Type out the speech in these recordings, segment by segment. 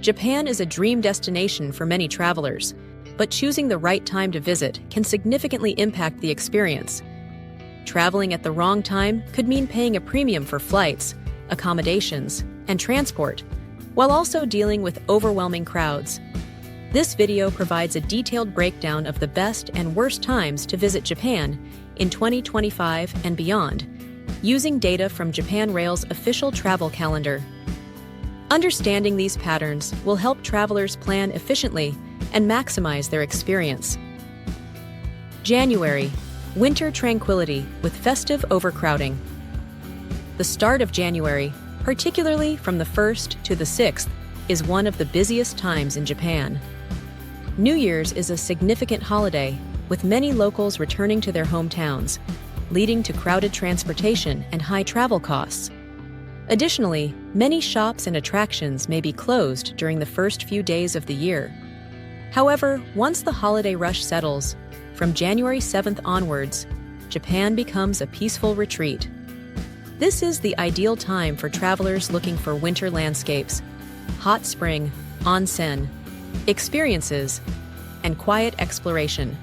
Japan is a dream destination for many travelers, but choosing the right time to visit can significantly impact the experience. Traveling at the wrong time could mean paying a premium for flights, accommodations, and transport, while also dealing with overwhelming crowds. This video provides a detailed breakdown of the best and worst times to visit Japan in 2025 and beyond, using data from Japan Rail's official travel calendar. Understanding these patterns will help travelers plan efficiently and maximize their experience. January, winter tranquility with festive overcrowding. The start of January, particularly from the 1st to the 6th, is one of the busiest times in Japan. New Year's is a significant holiday, with many locals returning to their hometowns, leading to crowded transportation and high travel costs. Additionally, many shops and attractions may be closed during the first few days of the year. However, once the holiday rush settles, from January 7th onwards, Japan becomes a peaceful retreat. This is the ideal time for travelers looking for winter landscapes, hot spring, onsen, experiences, and quiet exploration.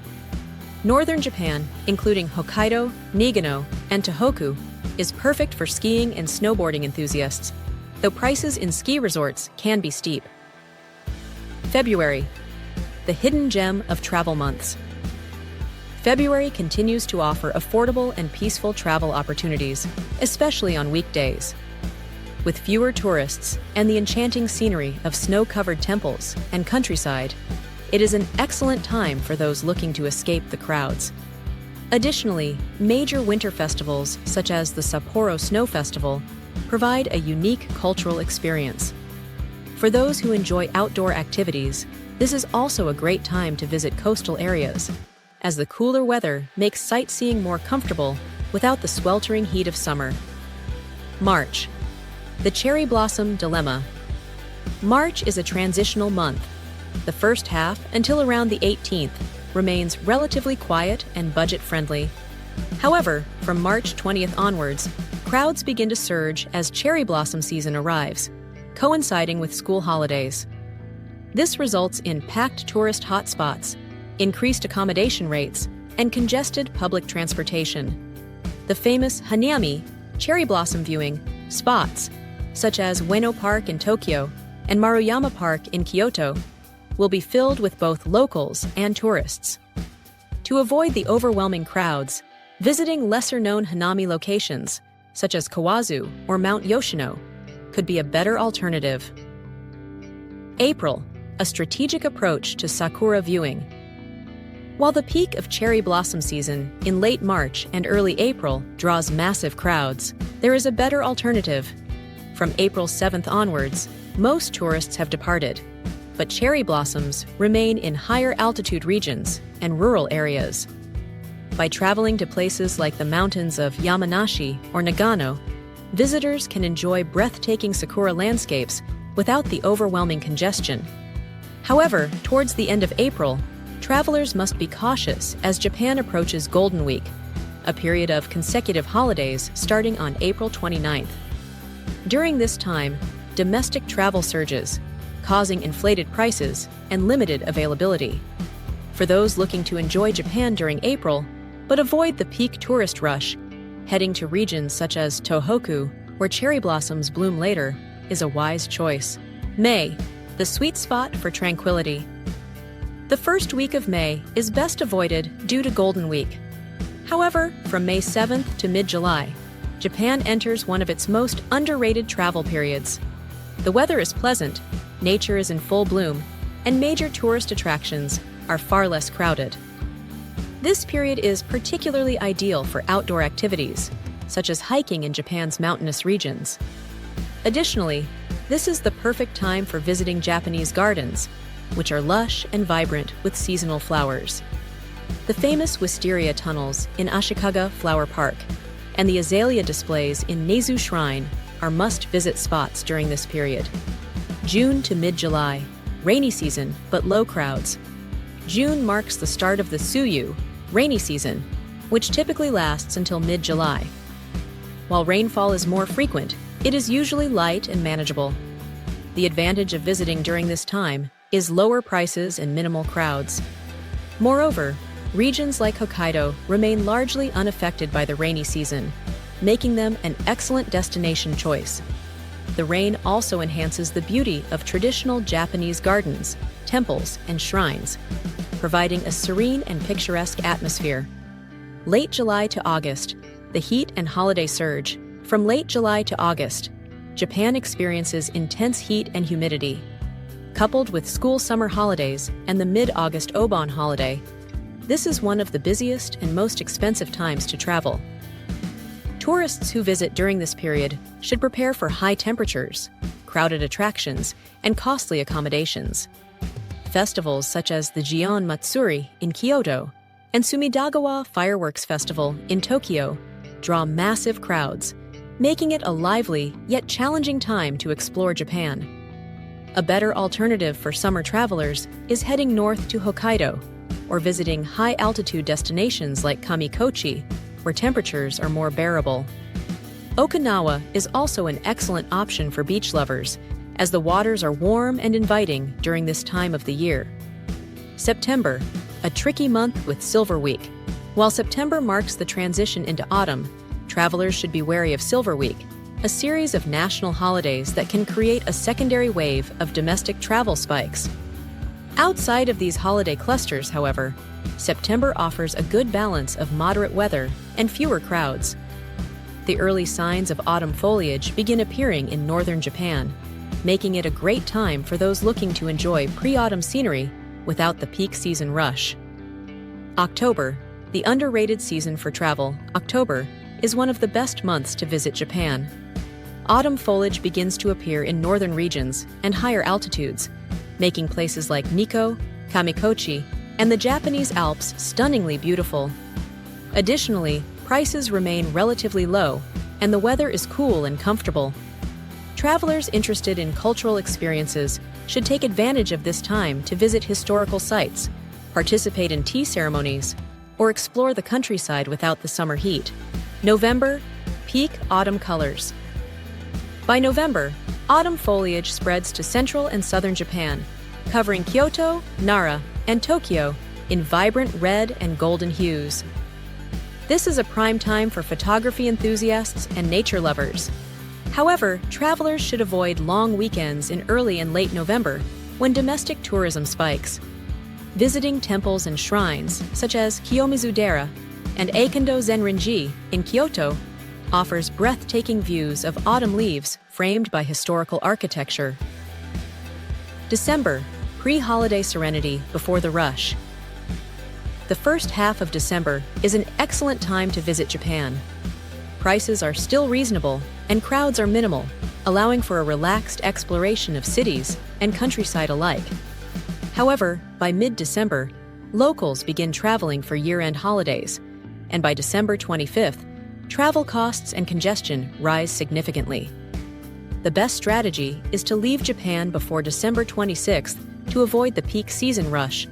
Northern Japan, including Hokkaido, Nagano, and Tohoku, is perfect for skiing and snowboarding enthusiasts, though prices in ski resorts can be steep. February, the hidden gem of travel months. February continues to offer affordable and peaceful travel opportunities, especially on weekdays. With fewer tourists and the enchanting scenery of snow-covered temples and countryside, it is an excellent time for those looking to escape the crowds. Additionally, major winter festivals such as the Sapporo Snow Festival provide a unique cultural experience. For those who enjoy outdoor activities, this is also a great time to visit coastal areas, as the cooler weather makes sightseeing more comfortable without the sweltering heat of summer. March, the cherry blossom dilemma. March is a transitional month. The first half, until around the 18th, remains relatively quiet and budget-friendly. However, from March 20th onwards, crowds begin to surge as cherry blossom season arrives, coinciding with school holidays. This results in packed tourist hotspots, increased accommodation rates, and congested public transportation. The famous Hanami, cherry blossom viewing, spots, such as Ueno Park in Tokyo and Maruyama Park in Kyoto, will be filled with both locals and tourists. To avoid the overwhelming crowds, visiting lesser-known Hanami locations, such as Kawazu or Mount Yoshino, could be a better alternative. April, a strategic approach to sakura viewing. While the peak of cherry blossom season in late March and early April draws massive crowds, there is a better alternative. From April 7th onwards, most tourists have departed, but cherry blossoms remain in higher altitude regions and rural areas. By traveling to places like the mountains of Yamanashi or Nagano, visitors can enjoy breathtaking sakura landscapes without the overwhelming congestion. However, towards the end of April, travelers must be cautious as Japan approaches Golden Week, a period of consecutive holidays starting on April 29th. During this time, domestic travel surges, causing inflated prices and limited availability. For those looking to enjoy Japan during April, but avoid the peak tourist rush, heading to regions such as Tohoku, where cherry blossoms bloom later, is a wise choice. May, the sweet spot for tranquility. The first week of May is best avoided due to Golden Week. However, from May 7th to mid-July, Japan enters one of its most underrated travel periods. The weather is pleasant, nature is in full bloom, and major tourist attractions are far less crowded. This period is particularly ideal for outdoor activities, such as hiking in Japan's mountainous regions. Additionally, this is the perfect time for visiting Japanese gardens, which are lush and vibrant with seasonal flowers. The famous wisteria tunnels in Ashikaga Flower Park and the azalea displays in Nezu Shrine are must-visit spots during this period. June to mid-July, rainy season but low crowds. June marks the start of the Suyu, rainy season, which typically lasts until mid-July. While rainfall is more frequent, it is usually light and manageable. The advantage of visiting during this time is lower prices and minimal crowds. Moreover, regions like Hokkaido remain largely unaffected by the rainy season, making them an excellent destination choice. The rain also enhances the beauty of traditional Japanese gardens, temples, and shrines, providing a serene and picturesque atmosphere. Late July to August, the heat and holiday surge. From late July to August, Japan experiences intense heat and humidity. Coupled with school summer holidays and the mid-August Obon holiday, this is one of the busiest and most expensive times to travel. Tourists who visit during this period should prepare for high temperatures, crowded attractions, and costly accommodations. Festivals such as the Gion Matsuri in Kyoto and Sumidagawa Fireworks Festival in Tokyo draw massive crowds, making it a lively yet challenging time to explore Japan. A better alternative for summer travelers is heading north to Hokkaido or visiting high-altitude destinations like Kamikochi, where temperatures are more bearable. Okinawa is also an excellent option for beach lovers, as the waters are warm and inviting during this time of the year. September, a tricky month with Silver Week. While September marks the transition into autumn, travelers should be wary of Silver Week, a series of national holidays that can create a secondary wave of domestic travel spikes. Outside of these holiday clusters, however, September offers a good balance of moderate weather and fewer crowds. The early signs of autumn foliage begin appearing in northern Japan, making it a great time for those looking to enjoy pre-autumn scenery without the peak season rush. October, the underrated season for travel. October is one of the best months to visit Japan. Autumn foliage begins to appear in northern regions and higher altitudes, making places like Nikko, Kamikochi, and the Japanese Alps stunningly beautiful. Additionally, prices remain relatively low, and the weather is cool and comfortable. Travelers interested in cultural experiences should take advantage of this time to visit historical sites, participate in tea ceremonies, or explore the countryside without the summer heat. November, peak autumn colors. By November, autumn foliage spreads to central and southern Japan, covering Kyoto, Nara, and Tokyo in vibrant red and golden hues. This is a prime time for photography enthusiasts and nature lovers. However, travelers should avoid long weekends in early and late November when domestic tourism spikes. Visiting temples and shrines, such as Kiyomizu-dera and Eikendo Zenrinji in Kyoto, offers breathtaking views of autumn leaves framed by historical architecture. December, pre-holiday serenity before the rush. The first half of December is an excellent time to visit Japan. Prices are still reasonable and crowds are minimal, allowing for a relaxed exploration of cities and countryside alike. However, by mid-December, locals begin traveling for year-end holidays, and by December 25th, travel costs and congestion rise significantly. The best strategy is to leave Japan before December 26th to avoid the peak season rush.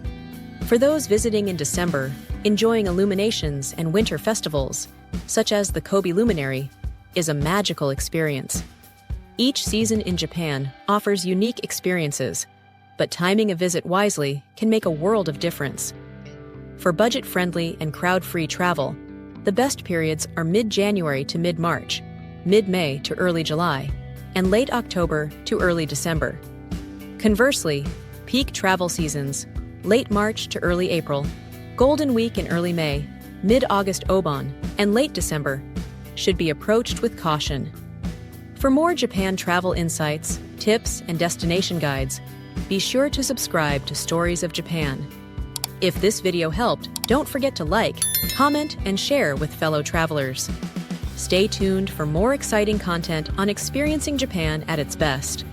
For those visiting in December, enjoying illuminations and winter festivals, such as the Kobe Luminary, is a magical experience. Each season in Japan offers unique experiences, but timing a visit wisely can make a world of difference. For budget-friendly and crowd-free travel, the best periods are mid-January to mid-March, mid-May to early July, and late October to early December. Conversely, peak travel seasons, late March to early April, Golden Week in early May, mid-August Obon, and late December, should be approached with caution. For more Japan travel insights, tips, and destination guides, be sure to subscribe to Stories of Japan. If this video helped, don't forget to like, comment, and share with fellow travelers. Stay tuned for more exciting content on experiencing Japan at its best.